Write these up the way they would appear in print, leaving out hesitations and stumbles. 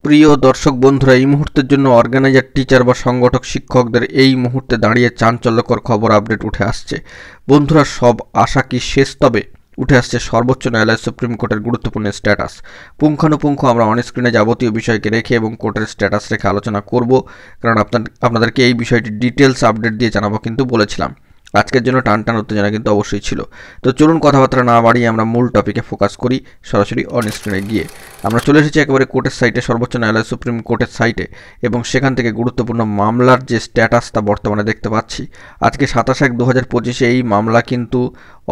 প্রিয় দর্শক বন্ধুরা, এই মুহূর্তের জন্য অর্গানাইজার, টিচার বা সংগঠক শিক্ষকদের এই মুহূর্তে দাঁড়িয়ে চাঞ্চল্যকর খবর আপডেট উঠে আসছে। বন্ধুরা, সব আশা কি শেষ? তবে উঠে আসছে সর্বোচ্চ ন্যায়ালয় সুপ্রিম কোর্টের গুরুত্বপূর্ণ স্ট্যাটাস। পুঙ্খানুপুঙ্খ আমরা অনস্ক্রিনে যাবতীয় বিষয়কে রেখে এবং কোর্টের স্ট্যাটাস রেখে আলোচনা করব, কারণ আপনাদেরকে এই বিষয়টি ডিটেলস আপডেট দিয়ে জানাবো কিন্তু বলেছিলাম। আজকের জন্য টান উত্তেজনা কিন্তু অবশ্যই ছিল। তো চলুন কথাবার্তা না বাড়িয়ে আমরা মূল টপিকে ফোকাস করি, সরাসরি অন স্ক্রিনে গিয়ে। আমরা চলে এসেছি একেবারে কোর্টের সাইটে, সর্বোচ্চ ন্যায়ালয় সুপ্রিম কোর্টের সাইটে, এবং সেখান থেকে গুরুত্বপূর্ণ মামলার যে স্ট্যাটাস তা বর্তমানে দেখতে পাচ্ছি। আজকে 27/1/2025 এই মামলা কিন্তু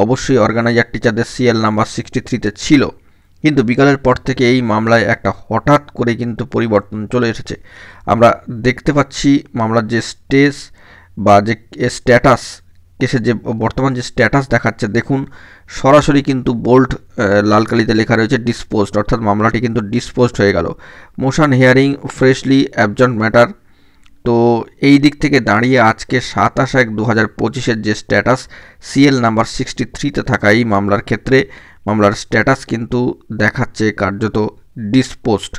অবশ্যই অর্গানাইজার টিচারদের সিএল নাম্বার 63-তে ছিল, কিন্তু বিকালের পর থেকে এই মামলায় একটা হঠাৎ করে কিন্তু পরিবর্তন চলে এসেছে। আমরা দেখতে পাচ্ছি মামলার যে স্টেজ বা যে স্ট্যাটাস কেসের যে বর্তমান যে স্ট্যাটাস দেখাচ্ছে, দেখুন সরাসরি কিন্তু বোল্ড লাল কালিতে লেখা রয়েছে ডিসপোজড, অর্থাৎ মামলাটি কিন্তু ডিসপোজড হয়ে গেল। Motion hearing freshly absent matter. তো এই দিক থেকে দাঁড়িয়ে আজকে 27/1/2025 যে স্ট্যাটাস সিএল নাম্বার 63-তে থাকা এই মামলার ক্ষেত্রে মামলার স্ট্যাটাস কিন্তু দেখাচ্ছে কার্যত ডিসপোজড।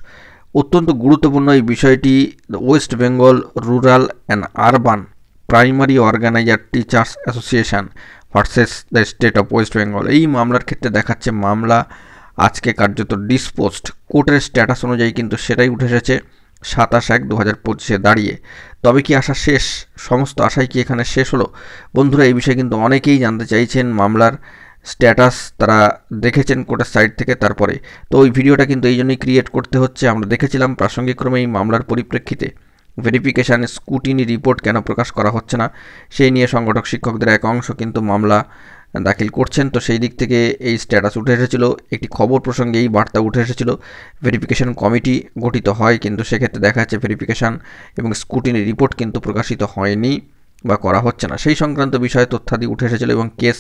অত্যন্ত গুরুত্বপূর্ণ এই বিষয়টি। West Bengal rural and urban primary organiser teachers association versus the state of West Bengal, এই মামলার ক্ষেত্রে দেখাচ্ছে মামলা আজকে কার্যত ডিসপোজড। কোর্টের স্ট্যাটাস অনুযায়ী কিন্তু সেটাই উঠে এসেছে 27/1/2025 দাঁড়িয়ে। তবে কি আশা শেষ? সমস্ত আশাই কি এখানে শেষ হলো? বন্ধুরা, এই বিষয়ে কিন্তু অনেকেই জানতে চাইছেন। মামলার স্ট্যাটাস তারা দেখেছেন কোর্টের সাইট থেকে, তারপরে তো ওই ভিডিওটা কিন্তু এই জন্যই ক্রিয়েট করতে হচ্ছে। আমরা দেখেছিলাম প্রাসঙ্গিকক্রমে এই মামলার পরিপ্রেক্ষিতে ভেরিফিকেশান স্কুটিনি রিপোর্ট কেন প্রকাশ করা হচ্ছে না, সেই নিয়ে সংগঠক শিক্ষকদের এক অংশ কিন্তু মামলা দাখিল করছেন। তো সেই দিক থেকে এই স্ট্যাটাস উঠে এসেছিল, একটি খবর প্রসঙ্গে এই বার্তা উঠে এসেছিল। ভেরিফিকেশান কমিটি গঠিত হয়, কিন্তু সেক্ষেত্রে দেখা যাচ্ছে ভেরিফিকেশান এবং স্কুটিনি রিপোর্ট কিন্তু প্রকাশিত হয়নি বা করা হচ্ছে না, সেই সংক্রান্ত বিষয়ে তথ্যাদি উঠে এসেছিল। এবং কেস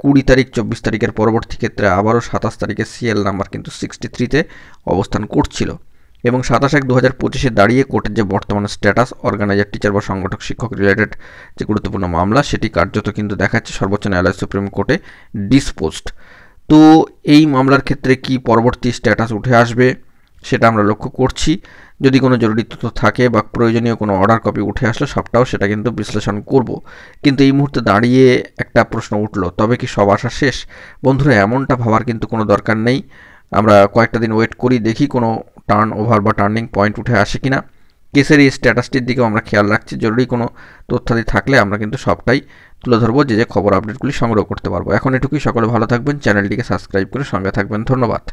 20 তারিখ 24 তারিখের পরবর্তী ক্ষেত্রে আবারও 27 তারিখে সিএল নাম্বার কিন্তু 63-তে অবস্থান করছিল। এবং 27/1/2025 দাঁড়িয়ে কোর্টের যে বর্তমান স্ট্যাটাস অর্গানাইজার, টিচার বা সংগঠক শিক্ষক রিলেটেড যে গুরুত্বপূর্ণ মামলা, সেটি কার্যত কিন্তু দেখাচ্ছে সর্বোচ্চ ন্যায়ালয় সুপ্রিম কোর্টে ডিসপোজড। তো এই মামলার ক্ষেত্রে কি পরবর্তী স্ট্যাটাস উঠে আসবে সেটা আমরা লক্ষ্য করছি। যদি কোনো জরুরি তথ্য থাকে বা প্রয়োজনীয় কোনো অর্ডার কপি উঠে আসলে সবটাও সেটা কিন্তু বিশ্লেষণ করব। কিন্তু এই মুহূর্তে দাঁড়িয়ে একটা প্রশ্ন উঠলো, তবে কি সব আশা শেষ? বন্ধুরা, এমনটা ভাবার কিন্তু কোনো দরকার নেই। আমরা কয়েকটা দিন ওয়েট করি, দেখি কোনো টার্ন ওভার বা টার্নিং পয়েন্ট উঠে আসে কিনা। কেসের এই স্ট্যাটাসটির দিকেও আমরা খেয়াল রাখছি। জরুরি কোনো তথ্যাদি থাকলে আমরা কিন্তু সবটাই তুলে ধরবো, যে খবর আপডেটগুলি সংগ্রহ করতে পারবো। এখন এটুকুই। সকলে ভালো থাকবেন, চ্যানেলটিকে সাবস্ক্রাইব করে সঙ্গে থাকবেন। ধন্যবাদ।